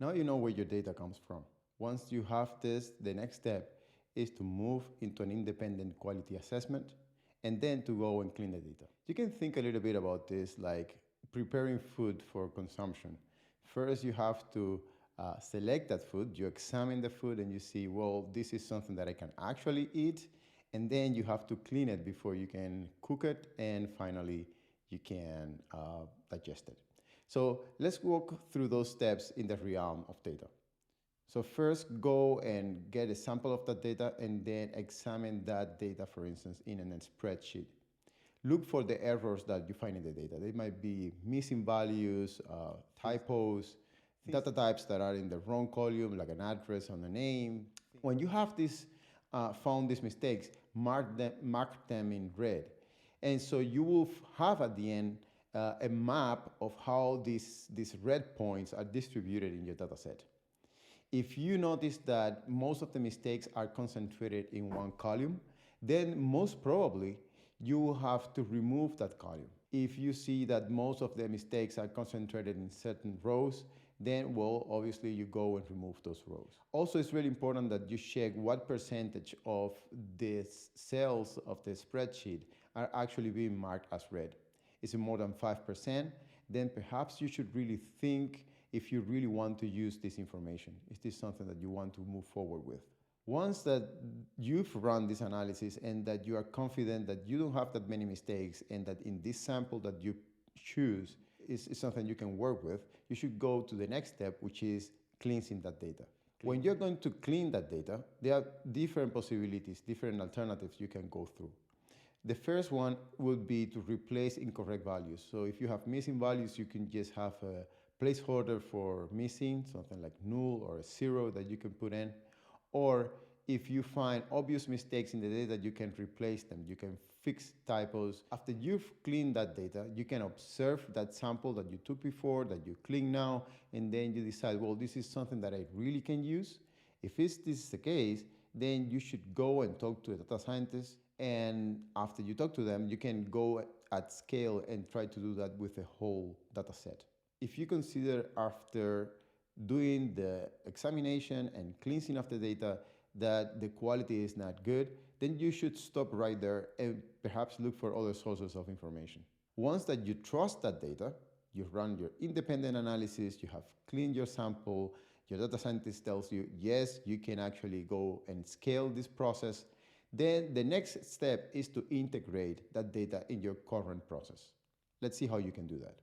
Now you know where your data comes from. Once you have this, the next step is to move into an independent quality assessment and then to go and clean the data. You can think a little bit about this like preparing food for consumption. First, you have to select that food, you examine the food and you see, well, this is something that I can actually eat. And then you have to clean it before you can cook it. And finally, you can digest it. So let's walk through those steps in the realm of data. So first, go and get a sample of that data and then examine that data, for instance, in a spreadsheet. Look for the errors that you find in the data. They might be missing values, typos, data types that are in the wrong column, like an address on a name. When you have found these mistakes, mark them in red. And so you will have at the end a map of how these red points are distributed in your data set. If you notice that most of the mistakes are concentrated in one column, then most probably you will have to remove that column. If you see that most of the mistakes are concentrated in certain rows, then, well, obviously you go and remove those rows. Also, it's really important that you check what percentage of the cells of the spreadsheet are actually being marked as red. Is it more than 5%? Then perhaps you should really think if you really want to use this information. Is this something that you want to move forward with? Once that you've run this analysis and that you are confident that you don't have that many mistakes and that in this sample that you choose is something you can work with, you should go to the next step, which is cleansing that data. When you're going to clean that data, there are different possibilities, different alternatives you can go through. The first one would be to replace incorrect values. So if you have missing values, you can just have a placeholder for missing, something like null or a 0 that you can put in. Or if you find obvious mistakes in the data, you can replace them. You can fix typos. After you've cleaned that data, you can observe that sample that you took before, that you clean now, and then you decide, well, this is something that I really can use. If this is the case, then you should go and talk to a data scientist. And after you talk to them, you can go at scale and try to do that with a whole data set. If you consider after doing the examination and cleansing of the data that the quality is not good, then you should stop right there and perhaps look for other sources of information. Once that you trust that data, you've run your independent analysis, you have cleaned your sample, your data scientist tells you, yes, you can actually go and scale this process, then the next step is to integrate that data in your current process. Let's see how you can do that.